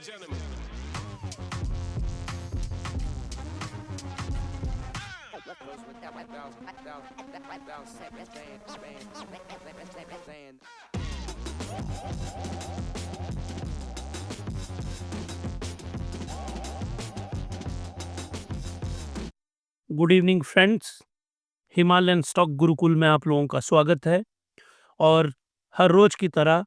Good evening friends. Himalayan stock Gurukul में आप लोगों का स्वागत है और हर रोज की तरह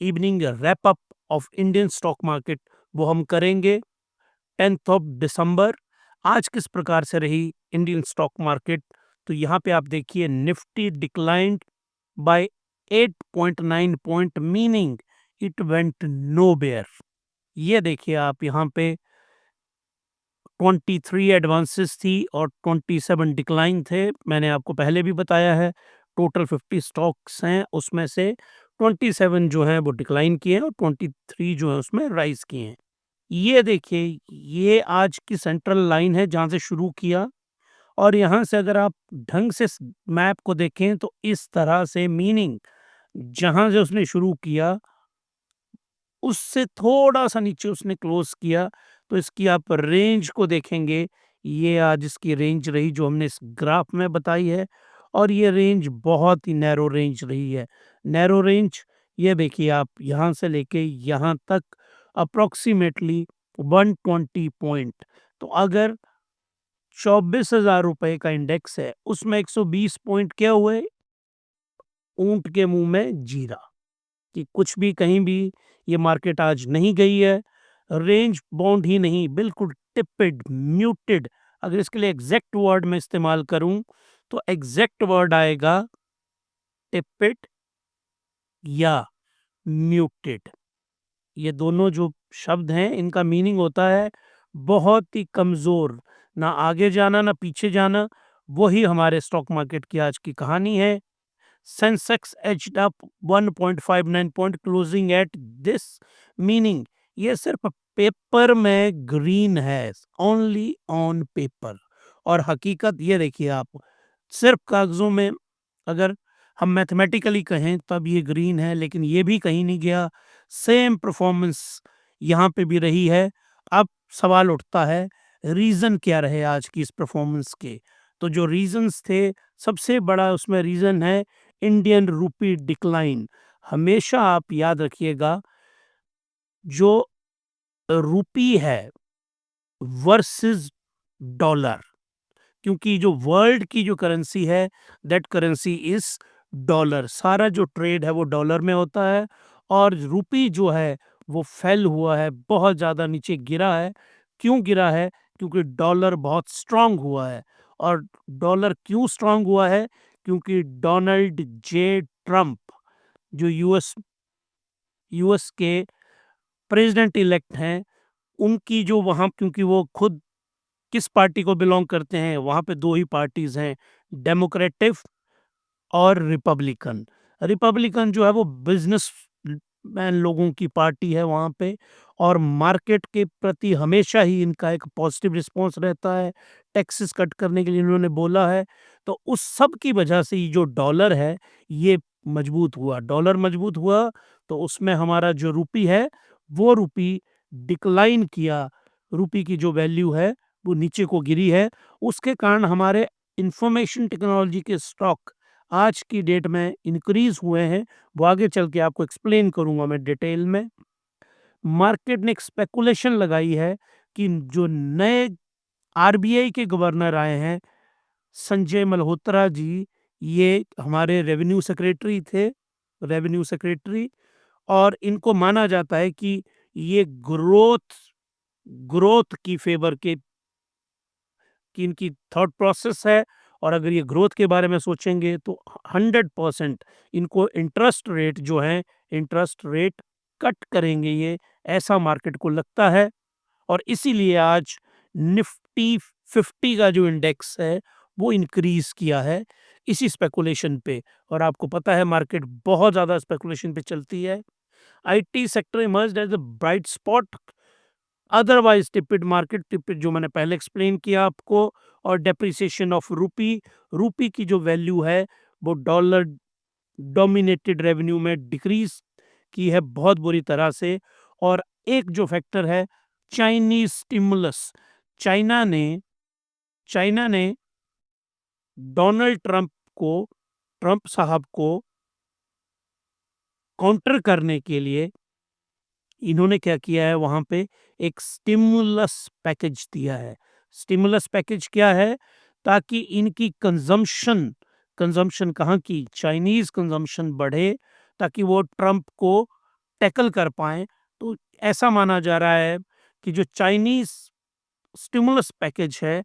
evening wrap up of Indian stock market वो हम करेंगे 10th ऑफ दिसंबर। आज किस प्रकार से रही इंडियन स्टॉक मार्केट, तो यहाँ पे आप देखिए Nifty declined by 8.9 point, meaning it went no bear. ये देखिए आप यहाँ पे 23 एडवांसेस थी और 27 डिक्लाइन थे। मैंने आपको पहले भी बताया है, टोटल 50 स्टॉक्स हैं, उसमें से 27 जो हैं वो डिक्लाइन किए हैं और 23 जो है उसमें राइज किए हैं। ये देखिए, ये आज की सेंट्रल लाइन है जहाँ से शुरू किया और यहाँ से अगर आप ढंग से मैप को देखें तो इस तरह से, मीनिंग जहाँ से उसने शुरू किया उससे थोड़ा-सा नीचे उसने क्लोज़ किया, तो इसकी आप रेंज को देखेंगे, ये आज इसकी रेंज रही जो हमने इस ग्राफ में बताई है और ये रेंज बहुत ही नैरो रेंज रही है। नैरो रेंज ये देखिए आप यहाँ से लेके यहाँ तक अप्रॉक्सिमेटली 120 पॉइंट। तो अगर 24,000 रुपए का इंडेक्स है, उसमें 120 पॉइंट क्या हुए? ऊँट के मुँह में जीरा। कि कुछ भी कहीं भी ये मार्केट आज नहीं गई है, रेंज बाउंड ही नहीं, बिल्कुल टिपिड, म्यूटेड। अगर इसके लिए एग्जैक्ट वर्ड में इस्तेमाल करूं तो एग्जैक्ट वर्ड आएगा टिपिड या म्यूटेड। ये दोनों जो शब्द हैं इनका मीनिंग होता है बहुत ही कमजोर, ना आगे जाना ना पीछे जाना। वही हमारे स्टॉक मार्केट की आज की कहानी है। Sensex aged up 1.59 point, closing at this, meaning ये सिर्फ पेपर में ग्रीन है, ओनली ऑन पेपर। और हकीकत ये देखिए आप, सिर्फ कागजों में अगर हम मैथमेटिकली कहें तब ये ग्रीन है, लेकिन ये भी कहीं नहीं गया। सेम परफॉर्मेंस यहाँ पे भी रही है। अब सवाल उठता है रीजन क्या रहे आज की इस परफॉर्मेंस के। तो जो रीजंस थे, सबसे बड़ा उसमें रीजन है इंडियन रूपी डिक्लाइन। हमेशा आप याद रखिएगा, जो रूपी है वर्सेस डॉलर, क्योंकि जो वर्ल्ड की जो करेंसी है दैट करेंसी इज डॉलर। सारा जो ट्रेड है वो डॉलर में होता है और रूपी जो है वो फेल हुआ है, बहुत ज़्यादा नीचे गिरा है। क्यों गिरा है? क्योंकि डॉलर बहुत स्ट्रांग हुआ है। और डॉलर क्यों स्ट्रांग हुआ है? क्योंकि डोनाल्ड जे ट्रंप, जो यूएस के प्रेसिडेंट इलेक्ट हैं, उनकी जो वहाँ, क्योंकि वो खुद किस पार्टी को बिलोंग करते हैं, वहाँ पे दो ही पार्टीज हैं, डेमोक्रेटिक और रिपब्लिकन। रिपब्लिकन जो है वो बिजनेस मैन लोगों की पार्टी है वहाँ पे, और मार्केट के प्रति हमेशा ही इनका एक पॉजिटिव रिस्पॉन्स रहता है। टैक्सेस कट करने के लिए इन्होंने बोला है। तो उस सब की वजह से ये जो डॉलर है ये मजबूत हुआ। डॉलर मजबूत हुआ तो उसमें हमारा जो रूपी है वो रूपी डिक्लाइन किया। रूपी की जो वैल्यू है वो नीचे को गिरी है। उसके कारण हमारे इंफॉर्मेशन टेक्नोलॉजी के स्टॉक आज की डेट में इंक्रीज हुए हैं। वो आगे चल के आपको एक्सप्लेन करूंगा मैं डिटेल में। मार्केट ने एक स्पेकुलेशन लगाई है कि जो नए आरबीआई के गवर्नर आए हैं, संजय मल्होत्रा जी, ये हमारे रेवेन्यू सेक्रेटरी थे, रेवेन्यू सेक्रेटरी। और इनको माना जाता है कि ये ग्रोथ ग्रोथ की फेवर के की इनकी थॉट प्रोसेस है। और अगर ये ग्रोथ के बारे में सोचेंगे तो 100% इनको इंटरेस्ट रेट जो है, इंटरेस्ट रेट कट करेंगे ये, ऐसा मार्केट को लगता है। और इसीलिए आज निफ्टी 50 का जो इंडेक्स है वो इंक्रीज किया है इसी स्पेकुलेशन पे। और आपको पता है मार्केट बहुत ज़्यादा स्पेकुलेशन पे चलती है। IT sector emerged as a bright spot, otherwise tepid market. Tepid जो मैंने पहले एक्सप्लेन किया आपको। और डेप्रिसिएशन ऑफ रूपी, रूपी की जो वैल्यू है वो डॉलर डोमिनेटेड रेवेन्यू में डिक्रीज की है बहुत बुरी तरह से। और एक जो फैक्टर है चाइनीज स्टिमुलस। चाइना ने चाइना ने डोनाल्ड ट्रंप साहब को काउंटर करने के लिए इन्होंने क्या किया है, वहां पे एक स्टिमुलस पैकेज दिया है। स्टिमुलस पैकेज क्या है? ताकि इनकी कंजम्पशन कंजम्पशन कहाँ की, चाइनीज कंजम्पशन बढ़े, ताकि वो ट्रंप को टैकल कर पाए। तो ऐसा माना जा रहा है कि जो चाइनीज स्टिमुलस पैकेज है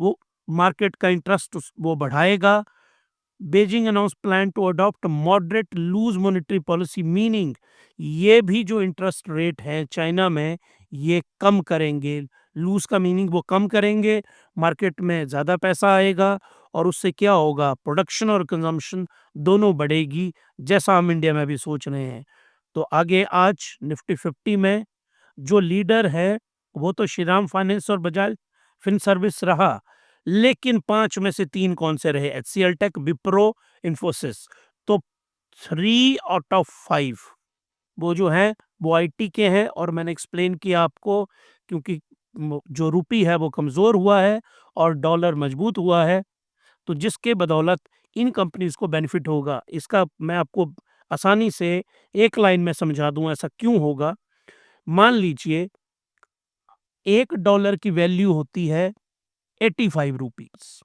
वो मार्केट का इंटरेस्ट वो बढ़ाएगा। Beijing announce plan to adopt moderate loose monetary policy, meaning ये भी जो इंटरेस्ट रेट है चाइना में ये कम करेंगे। लूज का मीनिंग वो कम करेंगे, मार्केट में ज़्यादा पैसा आएगा और उससे क्या होगा, प्रोडक्शन और कंजम्पशन दोनों बढ़ेगी, जैसा हम इंडिया में भी सोच रहे हैं। तो आगे आज निफ्टी 50 में जो लीडर है वो तो श्रीराम फाइनेंस और बजाज फिन सर्विस रहा, लेकिन 5 में से 3 कौन से रहे? HCL tech, Wipro, Infosys. तो 3 आउट ऑफ 5 वो जो है वो आईटी के हैं। और मैंने एक्सप्लेन किया आपको, क्योंकि जो रुपी है वो कमजोर हुआ है और डॉलर मजबूत हुआ है, तो जिसके बदौलत इन कंपनीज को बेनिफिट होगा। इसका मैं आपको आसानी से एक लाइन में समझा दूं ऐसा क्यों होगा। मान लीजिए $1 की वैल्यू होती है 85 रुपीस।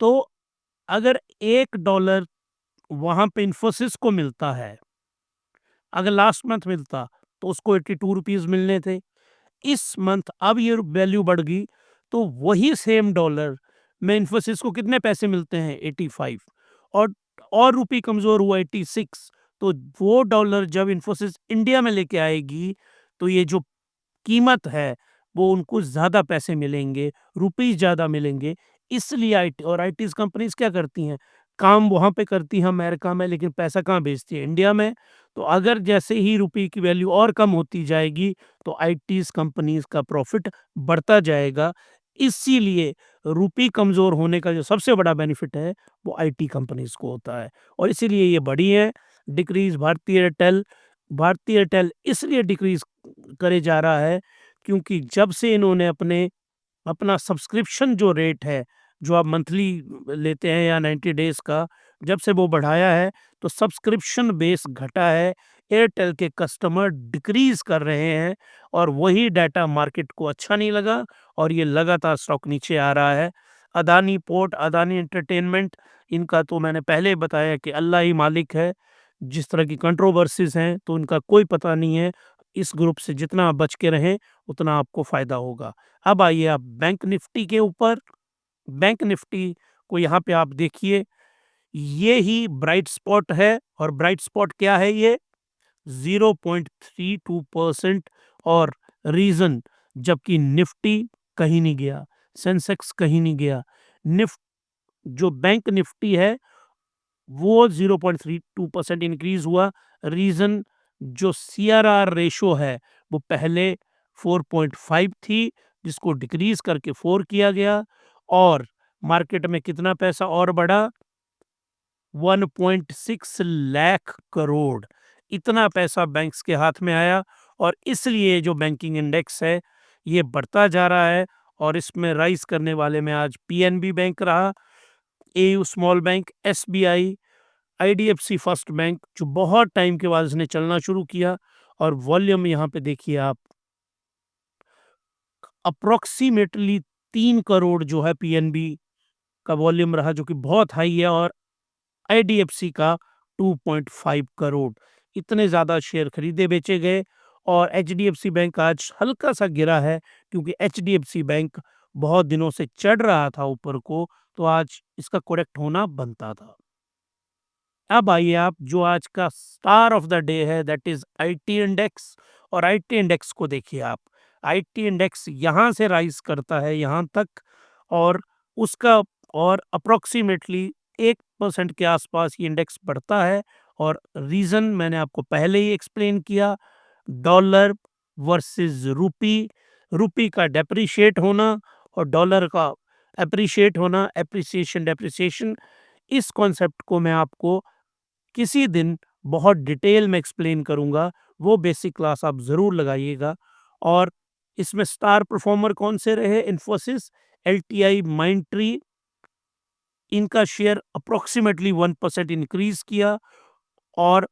तो अगर $1 वहां पे इन्फोसिस को मिलता है, अगर लास्ट मंथ मिलता तो उसको 82 रुपीस मिलने थे। इस मंथ अब ये वैल्यू बढ़ गई तो वही सेम डॉलर में इन्फोसिस को कितने पैसे मिलते हैं? 85। और रुपी कमजोर हुआ 86। तो वो डॉलर जब इन्फोसिस इंडिया में लेके आएगी तो ये जो कीमत है वो उनको ज़्यादा पैसे मिलेंगे, रुपीज़ ज़्यादा मिलेंगे। इसलिए आईटी और आईटीज़ कंपनीज़ क्या करती हैं? काम वहाँ पे करती हैं अमेरिका में, लेकिन पैसा कहाँ भेजती है? इंडिया में। तो अगर जैसे ही रुपये की वैल्यू और कम होती जाएगी तो आईटीज़ कंपनीज़ का प्रॉफ़िट बढ़ता जाएगा। इसीलिए रुपये कमज़ोर होने का जो सबसे बड़ा बेनिफिट है वो आईटी कंपनीज़ को होता है और इसीलिए ये बढ़ी है। डिक्रीज़ भारतीय एयरटेल इसलिए डिक्रीज़ करे जा रहा है क्योंकि जब से इन्होंने अपना सब्सक्रिप्शन जो रेट है, जो आप मंथली लेते हैं या 90 डेज़ का, जब से वो बढ़ाया है तो सब्सक्रिप्शन बेस घटा है। एयरटेल के कस्टमर डिक्रीज़ कर रहे हैं और वही डाटा मार्केट को अच्छा नहीं लगा और ये लगातार स्टॉक नीचे आ रहा है। अदानी पोर्ट, अदानी एंटरटेनमेंट, इनका तो मैंने पहले बताया कि अल्लाह ही मालिक है। जिस तरह की कंट्रोवर्सीज़ हैं तो इनका कोई पता नहीं है। इस ग्रुप से जितना आप बच के रहें उतना आपको फ़ायदा होगा। अब आइए आप बैंक निफ्टी के ऊपर। बैंक निफ्टी को यहाँ पे आप देखिए, ये ही ब्राइट स्पॉट है और ब्राइट स्पॉट क्या है ये? 0.32% और रीज़न, जबकि निफ्टी कहीं नहीं गया, सेंसेक्स कहीं नहीं गया। निफ जो बैंक निफ्टी है वो 0.32% इंक्रीज हुआ। रीज़न, जो सीआरआर रेशो है वो पहले 4.5 थी, जिसको डिक्रीज करके 4 किया गया और मार्केट में कितना पैसा और बढ़ा? 1.6 लाख करोड़। इतना पैसा बैंक्स के हाथ में आया और इसलिए जो बैंकिंग इंडेक्स है ये बढ़ता जा रहा है। और इसमें राइज करने वाले में आज पीएनबी बैंक रहा, AU small bank, SBI, IDFC first bank, जो बहुत टाइम के बाद इसने चलना शुरू किया। और वॉल्यूम यहाँ पे देखिए आप, अप्रोक्सीमेटली 3 करोड़ जो है पीएनबी का वॉल्यूम रहा, जो कि बहुत हाई है। और आईडीएफसी का 2.5 करोड़। इतने ज़्यादा शेयर खरीदे बेचे गए। और एचडीएफसी बैंक आज हल्का सा गिरा है क्योंकि एचडीएफसी बैंक बहुत दिनों से चढ़ रहा था ऊपर को, तो आज इसका करेक्ट होना बनता था। अब आइए आप, जो आज का स्टार ऑफ द डे है दैट इज आईटी इंडेक्स। और आईटी इंडेक्स को देखिए आप, आईटी इंडेक्स यहाँ से राइज करता है यहाँ तक और उसका और अप्रोक्सीमेटली 1% के आसपास ये इंडेक्स बढ़ता है। और रीज़न मैंने आपको पहले ही एक्सप्लेन किया, डॉलर वर्सेस रुपी, रुपी का डेप्रिशिएट होना और डॉलर का एप्रिशिएट होना, एप्रिसिएशन डेप्रिसिएशन। इस कॉन्सेप्ट को मैं आपको किसी दिन बहुत डिटेल में एक्सप्लेन करूंगा। वो बेसिक क्लास आप ज़रूर लगाइएगा। और इसमें स्टार परफॉर्मर कौन से रहे? इन्फोसिस, एलटीआई, माइंडट्री, इनका शेयर अप्रॉक्सिमेटली 1% इंक्रीज किया और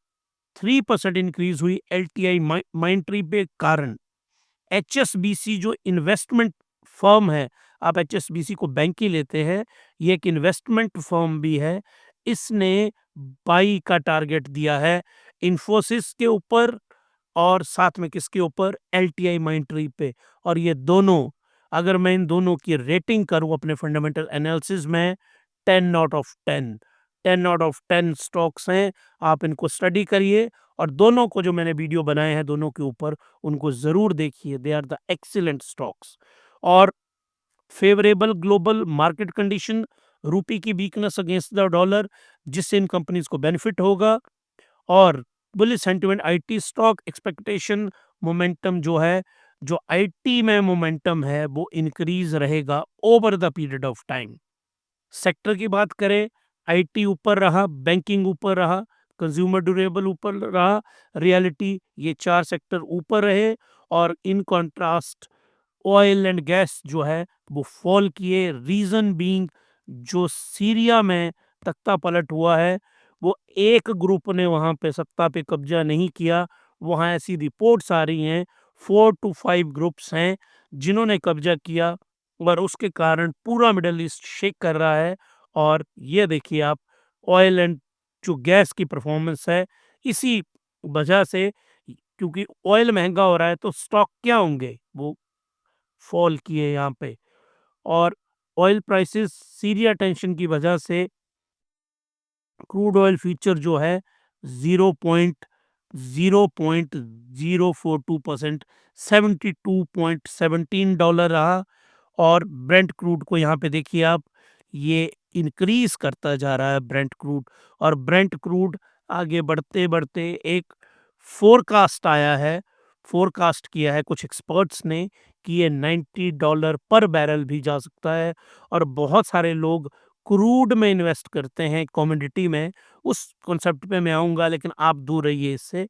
3% इंक्रीज हुई एलटीआई माइंडट्री पे कारण एचएसबीसी जो इन्वेस्टमेंट फर्म है, आप एचएसबीसी को बैंक ही लेते हैं, ये एक इन्वेस्टमेंट फर्म भी है, इसने बाई का टारगेट दिया है इन्फोसिस के ऊपर और साथ में किसके ऊपर? एलटीआई माइंडट्री पे। और ये दोनों, अगर मैं इन दोनों की रेटिंग करूं अपने फंडामेंटल एनालिसिस में, 10 out of 10, 10 out of 10 stocks हैं। आप इनको स्टडी करिए और दोनों को जो मैंने वीडियो बनाए हैं दोनों के ऊपर, उनको ज़रूर देखिए। They are the excellent stocks. और favourable global market condition, rupee की वीकनेस अगेंस्ट द डॉलर, जिससे इन कंपनीज को बेनिफिट होगा। और bullish sentiment IT stock expectation, momentum जो है, जो आईटी में मोमेंटम है वो इंक्रीज रहेगा over the period of time. Sector की बात करें, आईटी ऊपर रहा, बैंकिंग ऊपर रहा, कंज्यूमर ड्यूरेबल ऊपर रहा, रियलिटी, ये 4 सेक्टर ऊपर रहे। और in contrast oil and gas जो है वो फॉल किए। रीजन बीइंग, जो सीरिया में तख्ता पलट हुआ है, वो एक ग्रुप ने वहां पे सत्ता पे कब्जा नहीं किया। वहां ऐसी रिपोर्ट्स आ रही हैं 4 to 5 ग्रुप्स हैं जिन्होंने कब्जा किया और उसके कारण पूरा मिडल ईस्ट शेक कर रहा है। और ये देखिए आप, ऑयल एंड जो गैस की परफॉर्मेंस है, इसी वजह से, क्योंकि ऑयल महंगा हो रहा है तो स्टॉक क्या होंगे, वो फॉल किए यहाँ पे। और ऑयल प्राइसेस, सीरिया टेंशन की वजह से क्रूड ऑयल फ्यूचर जो है 0.042%, $72.17 रहा। और ब्रेंट क्रूड को यहाँ पे देखिए आप, ये इंक्रीज करता जा रहा है ब्रेंट क्रूड। और ब्रेंट क्रूड आगे बढ़ते बढ़ते एक फोरकास्ट आया है, फोरकास्ट किया है कुछ एक्सपर्ट्स ने कि ये $90 पर बैरल भी जा सकता है। और बहुत सारे लोग क्रूड में इन्वेस्ट करते हैं, कमोडिटी में, उस कॉन्सेप्ट पे मैं आऊँगा, लेकिन आप दूर रहिए इससे।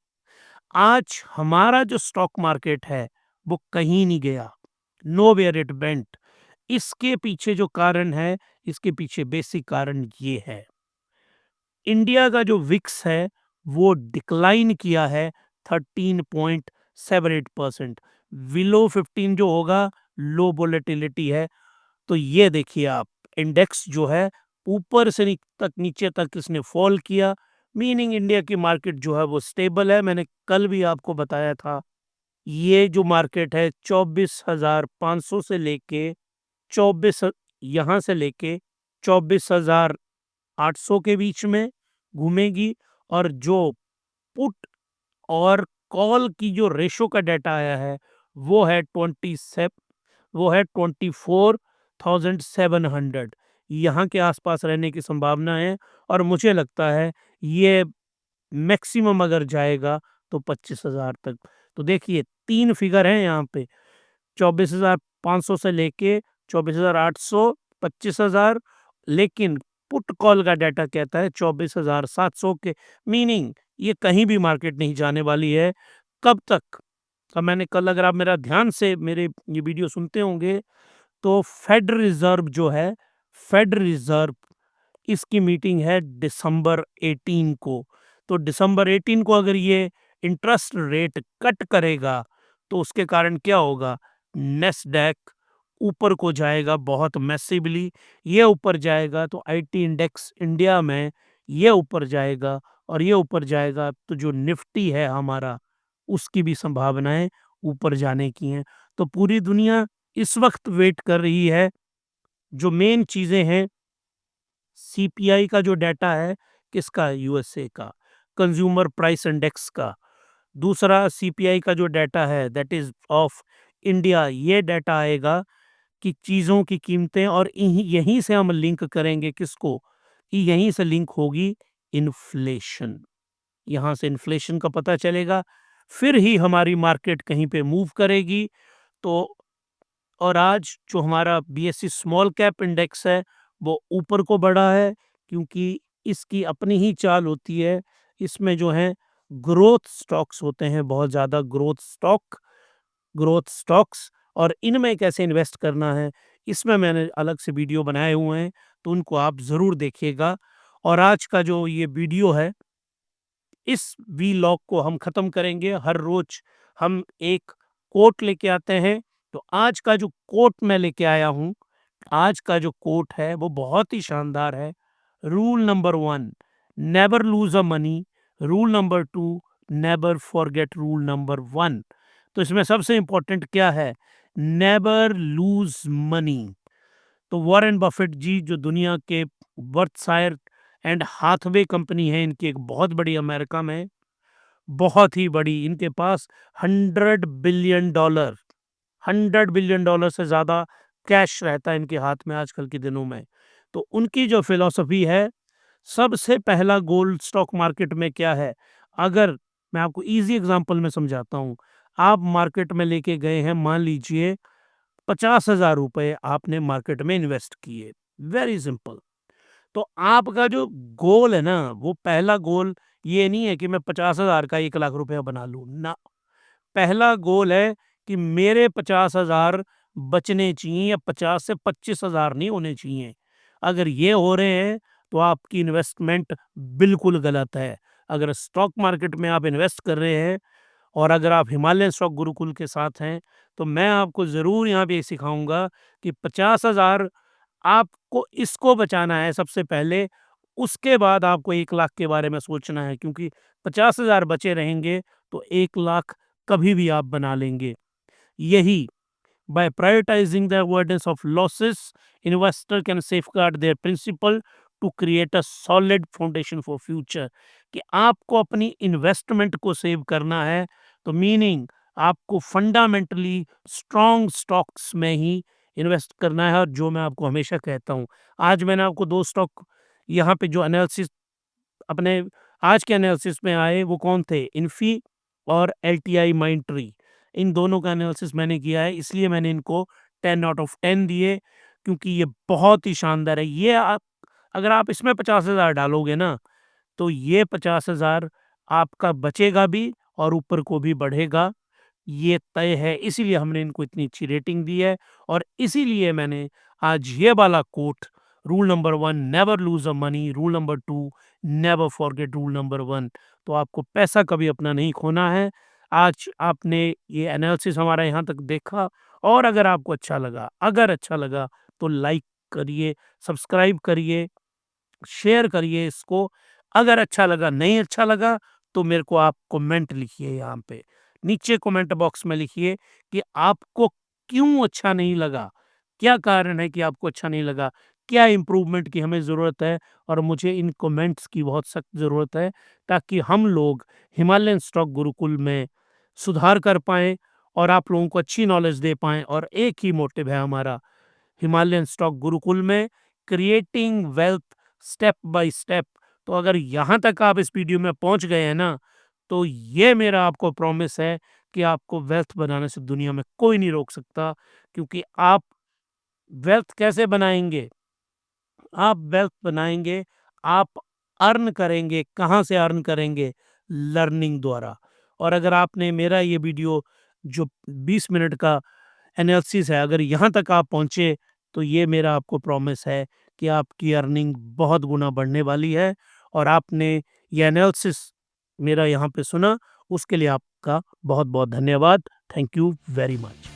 आज हमारा जो स्टॉक मार्केट है वो कहीं नहीं गया, नोवेयर इट वेंट। इसके पीछे जो कारण है, इसके पीछे बेसिक कारण ये है, इंडिया का जो विक्स है वो डिक्लाइन किया है 13.78%। बिलो 15 जो होगा, लो वोलेटिलिटी है। तो ये देखिए आप, इंडेक्स जो है ऊपर से तक नीचे तक इसने फॉल किया, मीनिंग इंडिया की मार्केट जो है वो स्टेबल है। मैंने कल भी आपको बताया था, ये जो मार्केट है 24,500 से लेके 24, यहाँ से लेके 24,800 के बीच में घूमेगी। और जो पुट और कॉल की जो रेशो का डाटा आया है वो है 24,700, यहाँ के आसपास रहने की संभावना है। और मुझे लगता है ये मैक्सिमम अगर जाएगा तो 25,000 तक। तो देखिए 3 फिगर हैं यहाँ पे, 24,500 से लेके 24,800, 25,000। लेकिन पुट कॉल का डाटा कहता है 24,700 के, मीनिंग ये कहीं भी मार्केट नहीं जाने वाली है। कब तक? अब मैंने कल, अगर आप मेरा ध्यान से मेरे ये वीडियो सुनते होंगे, तो फेड रिजर्व जो है, फेड रिजर्व, इसकी मीटिंग है दिसंबर 18 को। तो दिसंबर 18 को अगर ये इंटरेस्ट रेट कट करेगा तो उसके कारण क्या होगा? नेस्डैक ऊपर को जाएगा बहुत मैसिवली। ये ऊपर जाएगा तो आईटी इंडेक्स इंडिया में ये ऊपर जाएगा, और ये ऊपर जाएगा तो जो निफ्टी है हमारा, उसकी भी संभावनाएं ऊपर जाने की हैं। तो पूरी दुनिया इस वक्त वेट कर रही है। जो मेन चीजें हैं, सीपीआई का जो डाटा है, किसका? यूएसए का, कंज्यूमर प्राइस इंडेक्स का। दूसरा सीपीआई का जो डाटा है दैट इज ऑफ इंडिया, ये डाटा आएगा कि चीज़ों की कीमतें, और यहीं से हम लिंक करेंगे किसको? कि यहीं से लिंक होगी इन्फ्लेशन। यहाँ से इन्फ्लेशन का पता चलेगा, फिर ही हमारी मार्केट कहीं पे मूव करेगी। तो और आज जो हमारा बीएसई स्मॉल कैप इंडेक्स है वो ऊपर को बढ़ा है, क्योंकि इसकी अपनी ही चाल होती है। इसमें जो है ग्रोथ स्टॉक्स होते हैं, बहुत ज़्यादा ग्रोथ स्टॉक्स, और इनमें कैसे इन्वेस्ट करना है, इसमें मैंने अलग से वीडियो बनाए हुए हैं, तो उनको आप ज़रूर देखिएगा। और आज का जो ये वीडियो है, इस वीलॉग को हम ख़त्म करेंगे। हर रोज़ हम एक कोट लेके आते हैं, तो आज का जो कोट मैं लेके आया हूँ, आज का जो कोट है वो बहुत ही शानदार है। Rule number 1, never lose a money. Rule number 2, never forget rule number 1। तो इसमें सबसे इम्पोर्टेंट क्या है? Never loose money. तो वॉरेन बफेट जी, जो दुनिया के बर्थशायर एंड हाथवे कंपनी है, इनकी एक बहुत बड़ी अमेरिका में, बहुत ही बड़ी, इनके पास 100 बिलियन डॉलर, 100 बिलियन डॉलर से ज़्यादा कैश रहता है इनके हाथ में आजकल के दिनों में। तो उनकी जो फिलॉसफी है, सबसे पहला गोल स्टॉक मार्केट में क्या है? अगर मैं आपको इजी एग्जांपल में समझाता हूँ। आप मार्केट में लेके गए हैं, मान लीजिए 50,000 रुपए आपने मार्केट में इन्वेस्ट किए, वेरी सिंपल। तो आपका जो गोल है ना, वो पहला गोल ये नहीं है कि मैं 50,000 का 1 लाख रुपया बना लूँ ना। पहला गोल है कि मेरे 50,000 बचने चाहिए, या 50 से 25,000 नहीं होने चाहिए। अगर ये हो रहे हैं, तो आपकी इन्वेस्टमेंट बिल्कुल गलत है। अगर स्टॉक मार्केट में आप इन्वेस्ट कर रहे हैं, और अगर आप हिमालयन स्टॉक गुरुकुल के साथ हैं, तो मैं आपको ज़रूर यहाँ पे ये सिखाऊँगा कि 50,000 आपको इसको बचाना है सबसे पहले, उसके बाद आपको 1 लाख के बारे में सोचना है, क्योंकि 50,000 बचे रहेंगे, तो 1 लाख कभी भी आप बना लेंगे। यही, by prioritizing the avoidance of losses, investor can safeguard their principal to create a solid foundation for future। कि आपको अपनी इन्वेस्टमेंट को सेव करना है, तो मीनिंग आपको फंडामेंटली स्ट्रॉन्ग स्टॉक्स में ही इन्वेस्ट करना है। और जो मैं आपको हमेशा कहता हूँ, आज मैंने आपको 2 स्टॉक यहाँ पे जो एनालिसिस अपने आज के एनालिसिस में आए, वो कौन थे? इन्फी और एलटीआई माइंडट्री। इन दोनों का एनालिसिस मैंने किया है, इसलिए मैंने इनको 10 आउट ऑफ 10 दिए, क्योंकि ये बहुत ही शानदार है। ये आप, अगर आप इसमें 50,000 डालोगे ना, तो ये 50,000 आपका बचेगा भी और ऊपर को भी बढ़ेगा, ये तय है। इसीलिए हमने इनको इतनी अच्छी रेटिंग दी है, और इसीलिए मैंने आज ये वाला quote, rule number 1, never lose a money, rule number 2, never forget rule number 1। तो आपको पैसा कभी अपना नहीं खोना है। आज आपने ये एनालिसिस हमारा यहाँ तक देखा, और अगर अच्छा लगा तो लाइक करिए, सब्सक्राइब करिए, शेयर करिए इसको। अगर अच्छा लगा, नहीं अच्छा लगा, तो मेरे को आप कमेंट लिखिए यहाँ पे। नीचे कमेंट बॉक्स में लिखिए कि आपको क्यों अच्छा नहीं लगा? क्या कारण है कि आपको अच्छा नहीं लगा? क्या इम्प्रूवमेंट की हमें ज़रूरत है? और मुझे इन कमेंट्स की बहुत सख्त ज़रूरत है, ताकि हम लोग हिमालयन स्टॉक गुरुकुल में सुधार कर पाएँ, और आप लोगों को अच्छी नॉलेज दे पाएँ। और एक ही मोटिव है हमारा हिमालयन स्टॉक गुरुकुल में, creating wealth step by step. तो अगर यहाँ तक आप इस वीडियो में पहुँच गए हैं ना, तो ये मेरा आपको प्रॉमिस है कि आपको वेल्थ बनाने से दुनिया में कोई नहीं रोक सकता। क्योंकि आप वेल्थ कैसे बनाएँगे? आप वेल्थ बनाएँगे, आप अर्न करेंगे। कहाँ से अर्न करेंगे? लर्निंग द्वारा। और अगर आपने मेरा ये वीडियो जो 20 मिनट का एनालिसिस है, अगर यहाँ तक आप पहुँचे, तो ये मेरा आपको प्रॉमिस है कि आपकी अर्निंग बहुत गुना बढ़ने वाली है। और आपने ये एनालिसिस मेरा यहाँ पे सुना, उसके लिए आपका बहुत-बहुत धन्यवाद। Thank you very much.